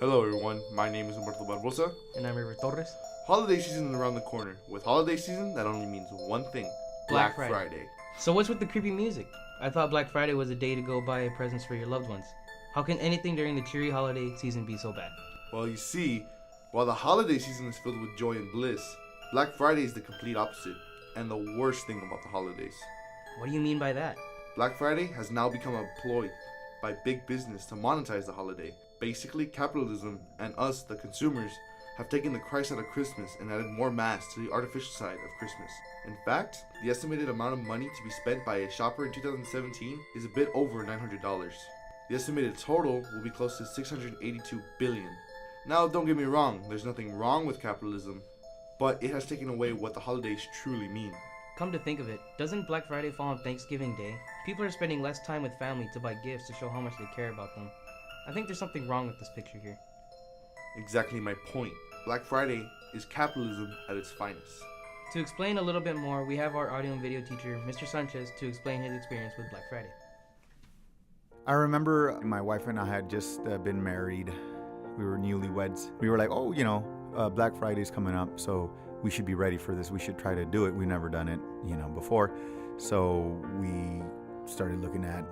Hello everyone, my name is Humberto Barboza. And I'm Torres. Holiday season is around the corner. With holiday season, that only means one thing. Black Friday. So what's with the creepy music? I thought Black Friday was a day to go buy presents for your loved ones. How can anything during the cheery holiday season be so bad? Well, you see, while the holiday season is filled with joy and bliss, Black Friday is the complete opposite, and the worst thing about the holidays. What do you mean by that? Black Friday has now become a ploy by big business to monetize the holiday. Basically, capitalism and us, the consumers, have taken the Christ out of Christmas and added more mass to the artificial side of Christmas. In fact, the estimated amount of money to be spent by a shopper in 2017 is a bit over $900. The estimated total will be close to $682 billion. Now, don't get me wrong, there's nothing wrong with capitalism, but it has taken away what the holidays truly mean. Come to think of it, doesn't Black Friday fall on Thanksgiving Day? People are spending less time with family to buy gifts to show how much they care about them. I think there's something wrong with this picture here. Exactly my point. Black Friday is capitalism at its finest. To explain a little bit more, we have our audio and video teacher, Mr. Sanchez, to explain his experience with Black Friday. I remember my wife and I had just been married. We were newlyweds. We were like, Black Friday's coming up, so we should be ready for this. We should try to do it. We've never done it, before. So we started looking at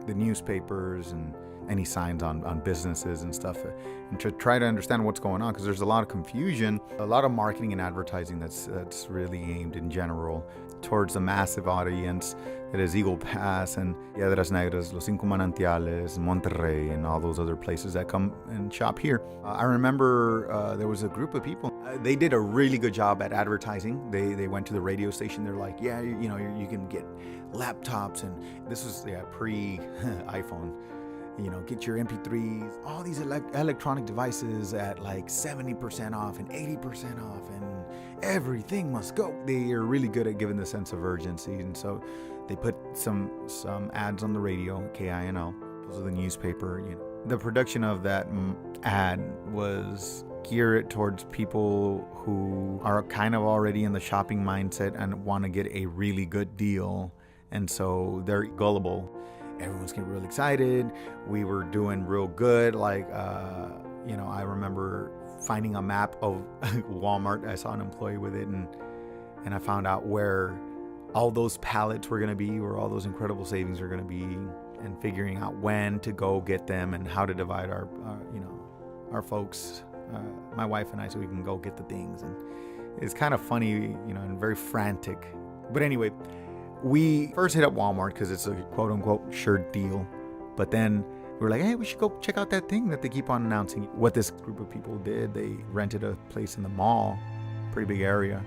the newspapers and any signs on businesses and stuff, and to try to understand what's going on, because there's a lot of confusion, a lot of marketing and advertising that's really aimed in general towards a massive audience that is Eagle Pass and Piedras Negras, Los Cinco Manantiales, Monterrey, and all those other places that come and shop here. I remember there was a group of people. They did a really good job at advertising. They went to the radio station. They're like, you can get laptops, and this was pre-iPhone. Get your MP3s, all these electronic devices at like 70% off and 80% off, and everything must go. They are really good at giving the sense of urgency, and so they put some ads on the radio, KINO, those are the newspaper. The production of that ad was geared towards people who are kind of already in the shopping mindset and want to get a really good deal, and so they're gullible. Everyone's getting real excited. We were doing real good. I remember finding a map of Walmart. I saw an employee with it, and I found out where all those pallets were going to be, where all those incredible savings are going to be, and figuring out when to go get them and how to divide our folks, my wife and I, so we can go get the things. And it's kind of funny, and very frantic. But anyway, we first hit up Walmart because it's a quote-unquote sure deal. But then we were like, hey, we should go check out that thing that they keep on announcing. What this group of people did, they rented a place in the mall, pretty big area,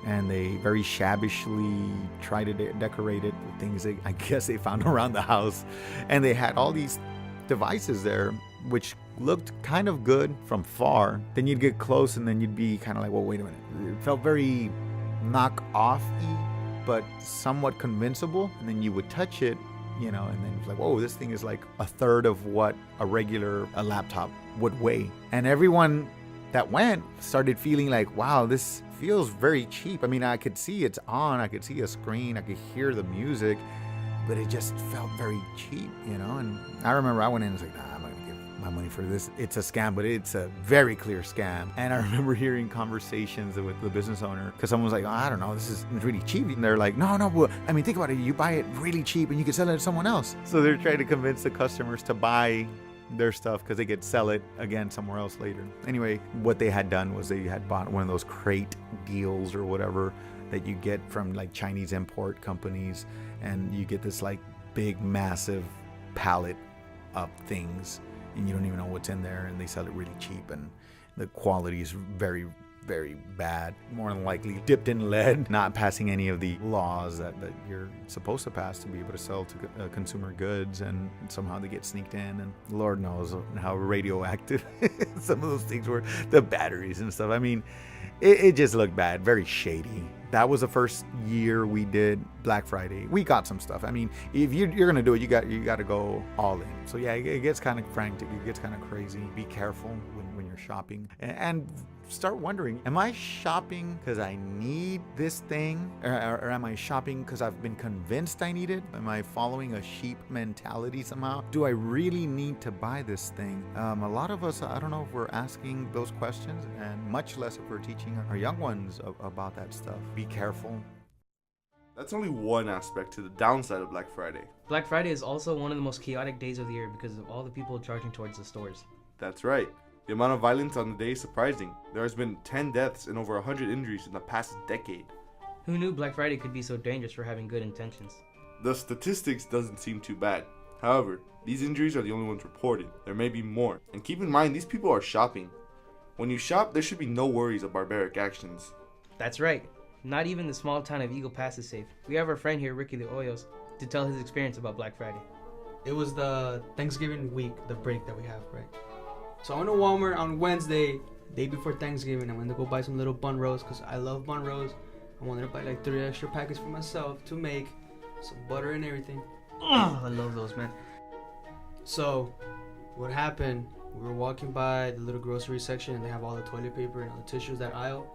and they very shabbishly tried to decorate it with things I guess they found around the house. And they had all these devices there, which looked kind of good from far. Then you'd get close, and then you'd be kind of like, well, wait a minute. It felt very knock-off-y, but somewhat convincible. And then you would touch it, and then it's like, whoa, this thing is like a third of what a laptop would weigh. And everyone that went started feeling like, wow, this feels very cheap. I mean, I could see it's on, I could see a screen, I could hear the music, but it just felt very cheap, And I remember I went in and was like, nah, I'm not gonna give my money for this. It's a scam, but it's a very clear scam. And I remember hearing conversations with the business owner, because someone was like, oh, I don't know, this is really cheap. And they're like, no, well, I mean, think about it. You buy it really cheap and you can sell it to someone else. So they're trying to convince the customers to buy their stuff because they could sell it again somewhere else later. Anyway, what they had done was they had bought one of those crate deals or whatever that you get from like Chinese import companies, and you get this like big, massive pallet of things, and you don't even know what's in there, and they sell it really cheap, and the quality is very, very bad. More than likely dipped in lead, not passing any of the laws that you're supposed to pass to be able to sell to consumer goods, and somehow they get sneaked in, and Lord knows how radioactive some of those things were, the batteries and stuff. I mean, it just looked bad, very shady, That was the first year we did Black Friday. We got some stuff. I mean, if you're gonna do it, you got to go all in. So yeah, it gets kind of frantic. It gets kind of crazy. Be careful when you're shopping, and start wondering: am I shopping because I need this thing, or am I shopping because I've been convinced I need it? Am I following a sheep mentality somehow? Do I really need to buy this thing? A lot of us, I don't know if we're asking those questions, and much less if we're teaching our young ones about that stuff. Be careful. That's only one aspect to the downside of Black Friday. Black Friday is also one of the most chaotic days of the year because of all the people charging towards the stores. That's right. The amount of violence on the day is surprising. There has been 10 deaths and over 100 injuries in the past decade. Who knew Black Friday could be so dangerous for having good intentions? The statistics doesn't seem too bad. However, these injuries are the only ones reported. There may be more. And keep in mind, these people are shopping. When you shop, there should be no worries of barbaric actions. That's right. Not even the small town of Eagle Pass is safe. We have our friend here, Ricky the Hoyos, to tell his experience about Black Friday. It was the Thanksgiving week, the break that we have, right? So I went to Walmart on Wednesday, day before Thanksgiving. I went to go buy some little bun rolls because I love bun rolls. I wanted to buy like 3 extra packets for myself to make some butter and everything. Oh, I love those, man. So what happened, we were walking by the little grocery section and they have all the toilet paper and all the tissues, that aisle.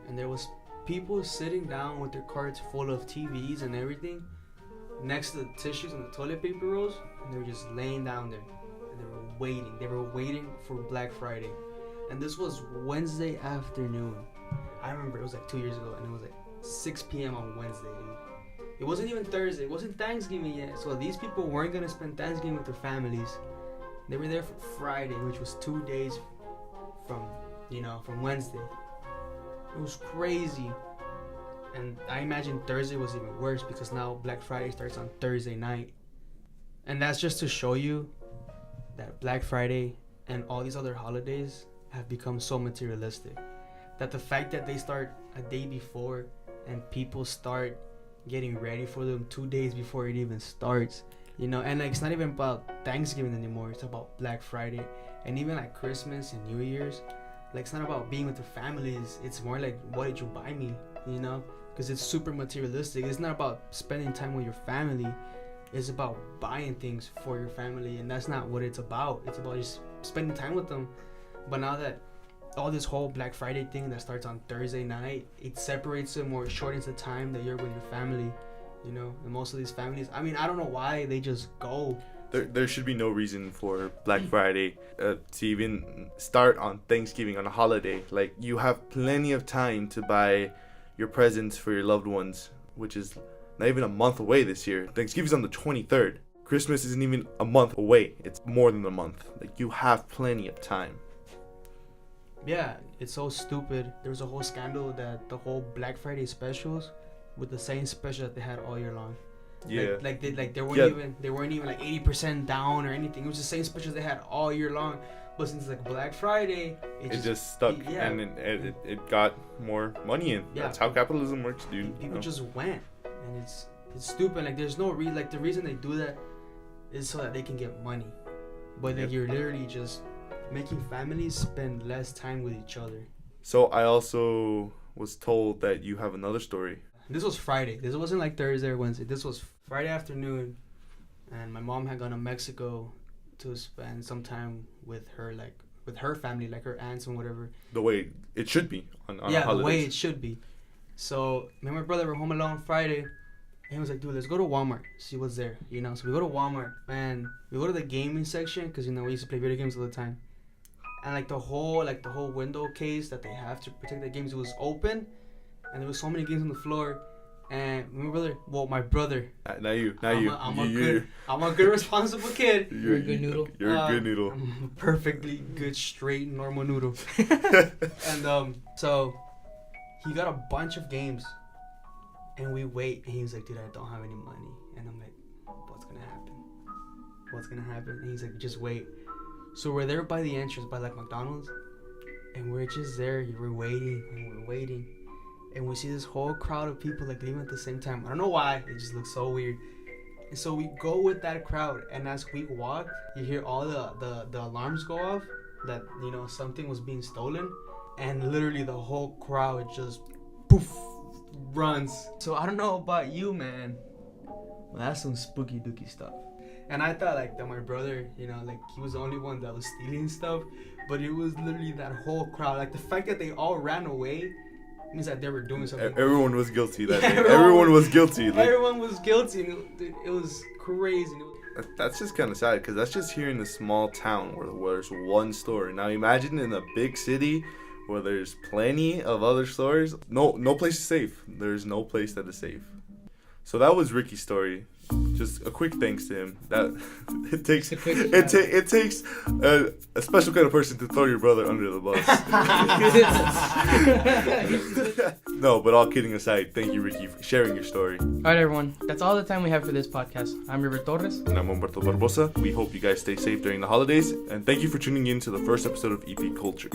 And there was people sitting down with their carts full of TVs and everything next to the tissues and the toilet paper rolls. And they were just laying down there. And they were waiting for Black Friday. And this was Wednesday afternoon. I remember it was like 2 years ago, and it was like 6 p.m. on Wednesday. It wasn't even Thursday. It wasn't Thanksgiving yet. So these people weren't going to spend Thanksgiving with their families. They were there for Friday, which was 2 days from Wednesday. It was crazy. And I imagine Thursday was even worse because now Black Friday starts on Thursday night. And that's just to show you that Black Friday and all these other holidays have become so materialistic. That the fact that they start a day before and people start getting ready for them 2 days before it even starts, and like, it's not even about Thanksgiving anymore. It's about Black Friday. And even like Christmas and New Year's, like, it's not about being with the families. It's more like, what did you buy me? Because it's super materialistic. It's not about spending time with your family. It's about buying things for your family, and that's not what it's about. It's about just spending time with them. But now that all this whole Black Friday thing that starts on Thursday night, it separates them or shortens the time that you're with your family, and most of these families, I mean, I don't know why they just go. There should be no reason for Black Friday to even start on Thanksgiving, on a holiday. Like, you have plenty of time to buy your presents for your loved ones, which is not even a month away this year. Thanksgiving's on the 23rd. Christmas isn't even a month away. It's more than a month. Like, you have plenty of time. Yeah, it's so stupid. There was a whole scandal that the whole Black Friday specials with the same special that they had all year long. Yeah. They weren't even like 80% down or anything. It was the same specials they had all year long. But since like Black Friday, it just stuck, and it got more money in. Yeah. That's how capitalism works, dude. People just went, and it's stupid. Like, there's no like, the reason they do that is so that they can get money. But like, you're literally just making families spend less time with each other. So I also was told that you have another story. This was Friday. This wasn't like Thursday or Wednesday. This was Friday afternoon, and my mom had gone to Mexico to spend some time with her family, like her aunts and whatever. The way it should be on yeah, holidays. The way it should be. So me and my brother were home alone Friday, and he was like, "Dude, let's go to Walmart, see what's there." So we go to Walmart, and we go to the gaming section because we used to play video games all the time. And like the whole window case that they have to protect the games, it was open, and there was so many games on the floor. And my brother. I'm a good responsible kid. You're a good noodle. You're a good noodle. I'm a perfectly good, straight, normal noodle. And so he got a bunch of games, and we wait, and he was like, "Dude, I don't have any money." And I'm like, "What's gonna happen?" And he's like, "Just wait." So we're there by the entrance, by like McDonald's, and we're just there. We're waiting. And we see this whole crowd of people like leaving at the same time. I don't know why. It just looks so weird. And so we go with that crowd. And as we walk, you hear all the alarms go off that, something was being stolen. And literally the whole crowd just poof, runs. So I don't know about you, man. Well, that's some spooky dooky stuff. And I thought like that my brother, you know, like he was the only one that was stealing stuff, but it was literally that whole crowd. Like the fact that they all ran away means that they were doing something. Everyone was guilty that day. Everyone was guilty. Like, everyone was guilty. Dude, it was crazy. that's just kind of sad because that's just here in a small town where there's one store. Now imagine in a big city where there's plenty of other stores. No place is safe. There's no place that is safe. So that was Ricky's story. Just a quick thanks to him. That it takes a special kind of person to throw your brother under the bus. No, but all kidding aside, thank you, Ricky, for sharing your story. Alright, everyone. That's all the time we have for this podcast. I'm River Torres. And I'm Humberto Barboza. We hope you guys stay safe during the holidays. And thank you for tuning in to the first episode of EP Culture.